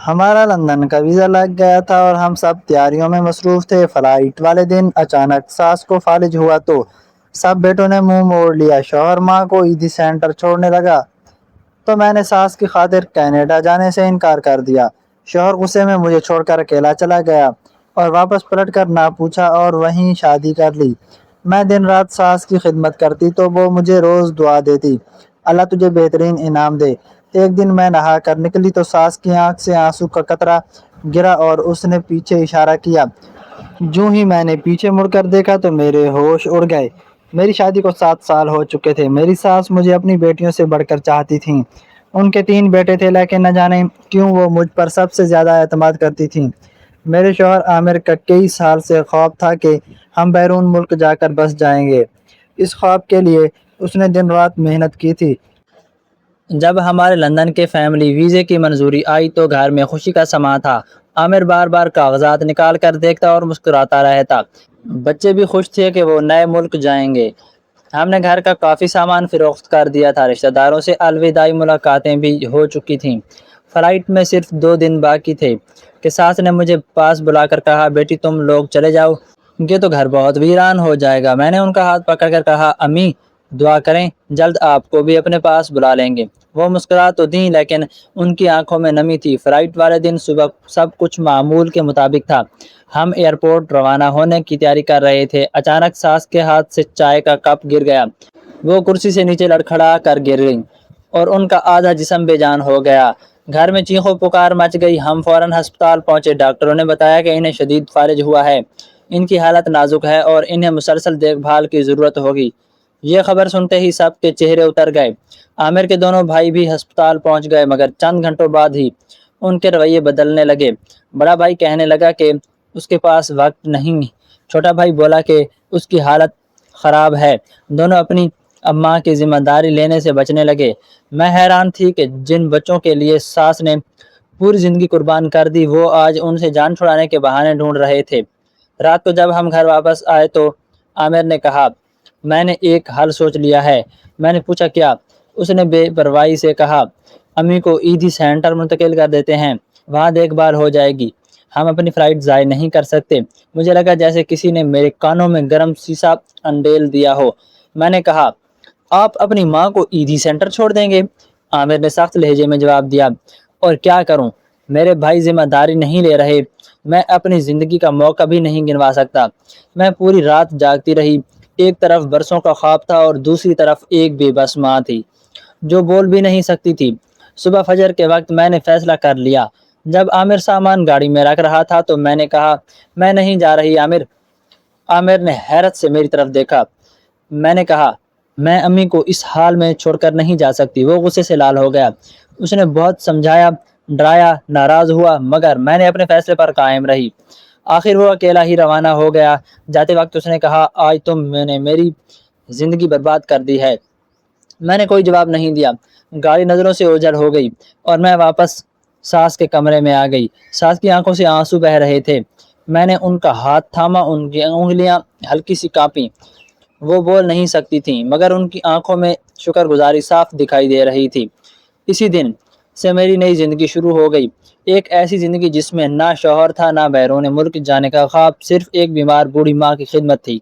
ہمارا لندن کا ویزا لگ گیا تھا اور ہم سب تیاریوں میں مصروف تھے۔ فلائٹ والے دن اچانک ساس کو فالج ہوا تو سب بیٹوں نے منہ موڑ لیا۔ شوہر ماں کو عیدی سینٹر چھوڑنے لگا تو میں نے ساس کی خاطر کینیڈا جانے سے انکار کر دیا۔ شوہر غصے میں مجھے چھوڑ کر اکیلا چلا گیا اور واپس پلٹ کر نہ پوچھا اور وہیں شادی کر لی۔ میں دن رات ساس کی خدمت کرتی تو وہ مجھے روز دعا دیتی، اللہ تجھے بہترین انعام دے۔ ایک دن میں نہا کر نکلی تو ساس کی آنکھ سے آنسو کا قطرہ گرا اور اس نے پیچھے اشارہ کیا۔ جوں ہی میں نے پیچھے مڑ کر دیکھا تو میرے ہوش اڑ گئے۔ میری شادی کو 7 سال ہو چکے تھے۔ میری ساس مجھے اپنی بیٹیوں سے بڑھ کر چاہتی تھیں۔ ان کے 3 بیٹے تھے لیکن نہ جانے کیوں وہ مجھ پر سب سے زیادہ اعتماد کرتی تھیں۔ میرے شوہر عامر کا کئی سال سے خواب تھا کہ ہم بیرون ملک جا کر بس جائیں گے۔ اس خواب کے لیے اس نے دن رات محنت کی تھی۔ جب ہمارے لندن کے فیملی ویزے کی منظوری آئی تو گھر میں خوشی کا سماں تھا۔ عامر بار بار کاغذات نکال کر دیکھتا اور مسکراتا رہتا۔ بچے بھی خوش تھے کہ وہ نئے ملک جائیں گے۔ ہم نے گھر کا کافی سامان فروخت کر دیا تھا۔ رشتہ داروں سے الوداعی ملاقاتیں بھی ہو چکی تھیں۔ فلائٹ میں صرف 2 دن باقی تھے کہ ساس نے مجھے پاس بلا کر کہا، بیٹی تم لوگ چلے جاؤ گے تو گھر بہت ویران ہو جائے گا۔ میں نے ان کا ہاتھ پکڑ کر کہا، امی دعا کریں جلد آپ کو بھی اپنے پاس بلا لیں گے۔ وہ مسکرا تو دیں لیکن ان کی آنکھوں میں نمی تھی۔ فلائٹ والے دن صبح سب کچھ معمول کے مطابق تھا۔ ہم ایئرپورٹ روانہ ہونے کی تیاری کر رہے تھے۔ اچانک ساس کے ہاتھ سے چائے کا کپ گر گیا۔ وہ کرسی سے نیچے لڑکھڑا کر گر گئیں اور ان کا آدھا جسم بے جان ہو گیا۔ گھر میں چیخو پکار مچ گئی۔ ہم فوراً ہسپتال پہنچے۔ ڈاکٹروں نے بتایا کہ انہیں شدید فالج ہوا ہے، ان کی حالت نازک ہے اور انہیں مسلسل دیکھ بھال کی ضرورت ہوگی۔ یہ خبر سنتے ہی سب کے چہرے اتر گئے۔ عامر کے دونوں بھائی بھی ہسپتال پہنچ گئے مگر چند گھنٹوں بعد ہی ان کے رویے بدلنے لگے۔ بڑا بھائی کہنے لگا کہ اس کے پاس وقت نہیں، چھوٹا بھائی بولا کہ اس کی حالت خراب ہے۔ دونوں اپنی اماں کی ذمہ داری لینے سے بچنے لگے۔ میں حیران تھی کہ جن بچوں کے لیے ساس نے پوری زندگی قربان کر دی وہ آج ان سے جان چھڑانے کے بہانے ڈھونڈ رہے تھے۔ رات کو جب ہم گھر واپس آئے تو عامر نے کہا، میں نے ایک حل سوچ لیا ہے۔ میں نے پوچھا کیا؟ اس نے بے پرواہی سے کہا، امی کو عیدی سینٹر منتقل کر دیتے ہیں، وہاں دیکھ بھال ہو جائے گی، ہم اپنی فلائٹ ضائع نہیں کر سکتے۔ مجھے لگا جیسے کسی نے میرے کانوں میں گرم سیسا انڈیل دیا ہو۔ میں نے کہا، آپ اپنی ماں کو عیدی سینٹر چھوڑ دیں گے؟ عامر نے سخت لہجے میں جواب دیا، اور کیا کروں، میرے بھائی ذمہ داری نہیں لے رہے، میں اپنی زندگی کا موقع بھی نہیں گنوا سکتا۔ میں پوری رات جاگتی رہی۔ ایک طرف برسوں کا خواب تھا اور دوسری طرف ایک بے بس ماں تھی جو بول بھی نہیں سکتی تھی۔ صبح فجر کے وقت میں نے فیصلہ کر لیا۔ جب عامر سامان گاڑی میں رکھ رہا تھا تو میں نے کہا، میں نہیں جا رہی عامر۔ عامر نے حیرت سے میری طرف دیکھا۔ میں نے کہا، میں امی کو اس حال میں چھوڑ کر نہیں جا سکتی۔ وہ غصے سے لال ہو گیا۔ اس نے بہت سمجھایا، ڈرایا، ناراض ہوا مگر میں نے اپنے فیصلے پر قائم رہی۔ آخر وہ اکیلا ہی روانہ ہو گیا۔ جاتے وقت اس نے کہا، آج تم نے میری زندگی برباد کر دی ہے۔ میں نے کوئی جواب نہیں دیا۔ گاڑی نظروں سے اوجھل ہو گئی اور میں واپس ساس کے کمرے میں آ گئی۔ ساس کی آنکھوں سے آنسو بہہ رہے تھے۔ میں نے ان کا ہاتھ تھاما، ان کی انگلیاں ہلکی سی کانپیں۔ وہ بول نہیں سکتی تھیں مگر ان کی آنکھوں میں شکر گزاری صاف دکھائی دے رہی تھی۔ اسی دن سے میری نئی زندگی شروع ہو گئی، ایک ایسی زندگی جس میں نہ شوہر تھا، نہ بیرون ملک جانے کا خواب، صرف ایک بیمار بوڑھی ماں کی خدمت تھی۔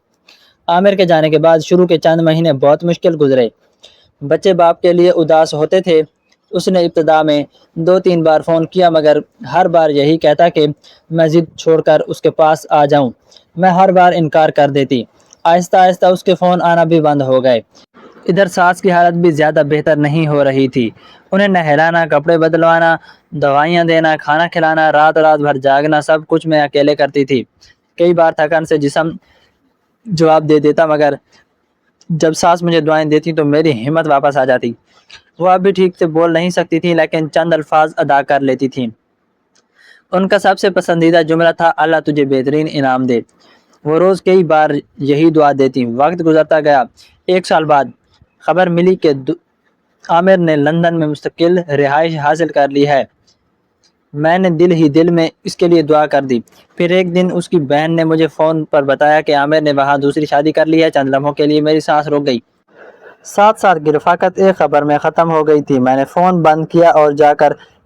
عامر کے جانے کے بعد شروع کے چند مہینے بہت مشکل گزرے۔ بچے باپ کے لیے اداس ہوتے تھے۔ اس نے ابتدا میں 2-3 بار فون کیا مگر ہر بار یہی کہتا کہ میں ضد چھوڑ کر اس کے پاس آ جاؤں۔ میں ہر بار انکار کر دیتی۔ آہستہ آہستہ اس کے فون آنا بھی بند ہو گئے۔ ادھر ساس کی حالت بھی زیادہ بہتر نہیں ہو رہی تھی۔ انہیں نہلانا، کپڑے بدلوانا، دوائیاں دینا، کھانا کھلانا، رات رات بھر جاگنا، سب کچھ میں اکیلے کرتی تھی۔ کئی بار تھکن سے جسم جواب دے دیتا مگر جب ساس مجھے دعائیں دیتی تو میری ہمت واپس آ جاتی۔ وہ اب بھی ٹھیک سے بول نہیں سکتی تھی لیکن چند الفاظ ادا کر لیتی تھیں۔ ان کا سب سے پسندیدہ جملہ تھا، اللہ تجھے بہترین انعام دے۔ وہ روز کئی بار یہی دعا دیتی۔ وقت گزرتا گیا۔ 1 سال بعد خبر ملی کہ عامر نے لندن میں مستقل رہائش حاصل کر لی ہے۔ میں نے دل ہی دل میں اس کے لیے دعا کر دی۔ پھر ایک دن اس کی بہن نے مجھے فون پر بتایا کہ عامر نے وہاں دوسری شادی کر لی ہے۔ چند لمحوں کے لیے میری سانس رک گئی۔ 7 سال کی رفاقت ایک خبر میں ختم ہو گئی تھی۔ میں نے فون بند کیا اور جا کر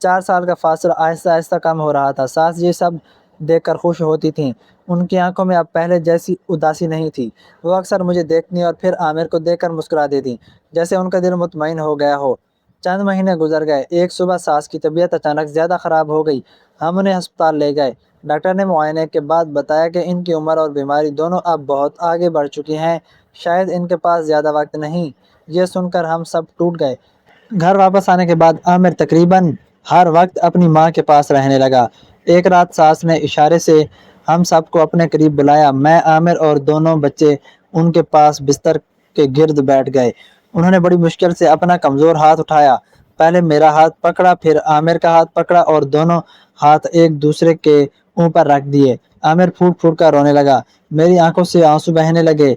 4 سال کا فاصلہ آہستہ آہستہ کم ہو رہا تھا۔ ساس یہ سب دیکھ کر خوش ہوتی تھیں۔ ان کی آنکھوں میں اب پہلے جیسی اداسی نہیں تھی۔ وہ اکثر مجھے دیکھتی اور پھر عامر کو دیکھ کر مسکرا دیتی، جیسے ان کا دل مطمئن ہو گیا ہو۔ چند مہینے گزر گئے۔ ایک صبح ساس کی طبیعت اچانک زیادہ خراب ہو گئی۔ ہم انہیں ہسپتال لے گئے۔ ڈاکٹر نے معائنے کے بعد بتایا کہ ان کی عمر اور بیماری دونوں اب بہت آگے بڑھ چکی ہیں، شاید ان کے پاس زیادہ وقت نہیں۔ یہ سن کر ہم سب ٹوٹ گئے۔ گھر واپس آنے کے بعد عامر تقریباً ہر وقت اپنی ماں کے پاس رہنے لگا۔ ایک رات ساس نے اشارے سے ہم سب کو اپنے قریب بلایا۔ میں، عامر اور دونوں بچے ان کے پاس بستر کے گرد بیٹھ گئے۔ انہوں نے بڑی مشکل سے اپنا کمزور ہاتھ اٹھایا، پہلے میرا ہاتھ پکڑا، پھر عامر کا ہاتھ پکڑا اور دونوں ہاتھ ایک دوسرے کے اوپر رکھ دیے۔ عامر پھوٹ پھوٹ کر رونے لگا۔ میری آنکھوں سے آنسو بہنے لگے۔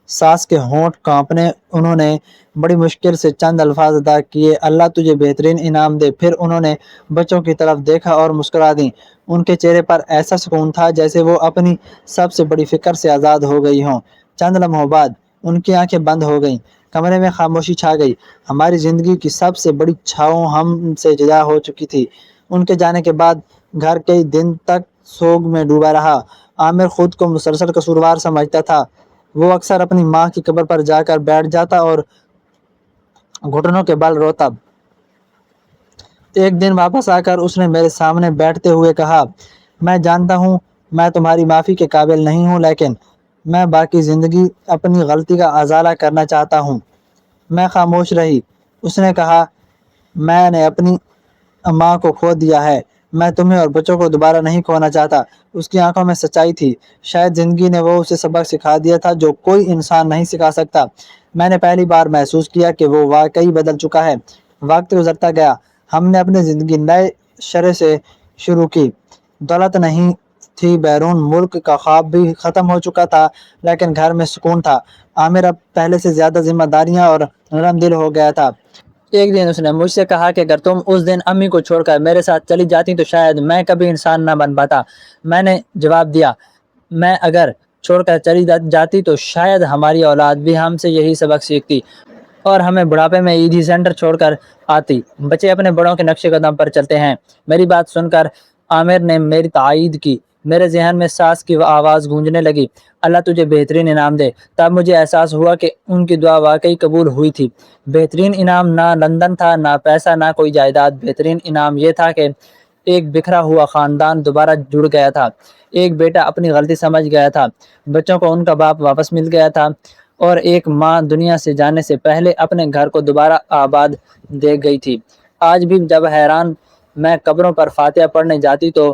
ساس کے ہونٹ کانپنے۔ انہوں نے بڑی مشکل سے چند الفاظ ادا کیے، اللہ تجھے بہترین انعام دے۔ پھر انہوں نے بچوں کی طرف دیکھا اور مسکرا دیں۔ ان کے چہرے پر ایسا سکون تھا جیسے وہ اپنی سب سے بڑی فکر سے آزاد ہو گئی ہوں۔ چند لمحوں بعد ان کی آنکھیں بند ہو گئیں۔ کمرے میں خاموشی چھا گئی۔ ہماری زندگی کی سب سے بڑی چھاؤں ہم سے جدا ہو چکی تھی۔ ان کے جانے کے بعد گھر کئی دن تک سوگ میں ڈوبا رہا۔ عامر خود کو مسلسل قصوروار سمجھتا تھا۔ وہ اکثر اپنی ماں کی قبر پر جا کر بیٹھ جاتا اور گھٹنوں کے بل روتا۔ ایک دن واپس آ کر اس نے میرے سامنے بیٹھتے ہوئے کہا، میں جانتا ہوں میں تمہاری معافی کے قابل نہیں ہوں، لیکن میں باقی زندگی اپنی غلطی کا ازالہ کرنا چاہتا ہوں۔ میں خاموش رہی۔ اس نے کہا، میں نے اپنی ماں کو کھو دیا ہے، میں تمہیں اور بچوں کو دوبارہ نہیں کھونا چاہتا۔ اس کی آنکھوں میں سچائی تھی۔ شاید زندگی نے وہ اسے سبق سکھا دیا تھا جو کوئی انسان نہیں سکھا سکتا۔ میں نے پہلی بار محسوس کیا کہ وہ واقعی بدل چکا ہے۔ وقت گزرتا گیا۔ ہم نے اپنی زندگی نئے شرے سے شروع کی۔ دولت نہیں تھی، بیرون ملک کا خواب بھی ختم ہو چکا تھا، لیکن گھر میں سکون تھا۔ عامر اب پہلے سے زیادہ ذمہ داریاں اور نرم دل ہو گیا تھا۔ ایک دن اس نے مجھ سے کہا کہ اگر تم اس دن امی کو چھوڑ کر میرے ساتھ چلی جاتی تو شاید میں کبھی انسان نہ بن پاتا۔ میں نے جواب دیا، میں اگر چھوڑ کر چلی جاتی تو شاید ہماری اولاد بھی ہم سے یہی سبق سیکھتی اور ہمیں بڑھاپے میں عیدی سینٹر چھوڑ کر آتی۔ بچے اپنے بڑوں کے نقش قدم پر چلتے ہیں۔ میری بات سن کر عامر نے میری تائید کی۔ میرے ذہن میں ساس کی آواز گونجنے لگی، اللہ تجھے بہترین انعام دے۔ تب مجھے احساس ہوا کہ ان کی دعا واقعی قبول ہوئی تھی۔ بہترین انعام نہ لندن تھا، نہ پیسہ، نہ کوئی جائیداد۔ بہترین انعام یہ تھا کہ ایک بکھرا ہوا خاندان دوبارہ جڑ گیا تھا، ایک بیٹا اپنی غلطی سمجھ گیا تھا، بچوں کو ان کا باپ واپس مل گیا تھا، اور ایک ماں دنیا سے جانے سے پہلے اپنے گھر کو دوبارہ آباد دیکھ گئی تھی۔ آج بھی جب حیران میں قبروں پر فاتحہ پڑھنے جاتی تو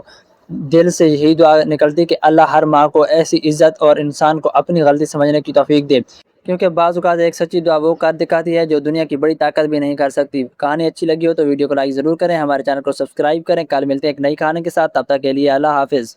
دل سے یہی دعا نکلتی کہ اللہ ہر ماں کو ایسی عزت اور انسان کو اپنی غلطی سمجھنے کی توفیق دے، کیونکہ بعض اوقات ایک سچی دعا وہ کر دکھاتی ہے جو دنیا کی بڑی طاقت بھی نہیں کر سکتی۔ کہانی اچھی لگی ہو تو ویڈیو کو لائک ضرور کریں، ہمارے چینل کو سبسکرائب کریں۔ کل ملتے ہیں ایک نئی کہانی کے ساتھ، تب تک کے لیے اللہ حافظ۔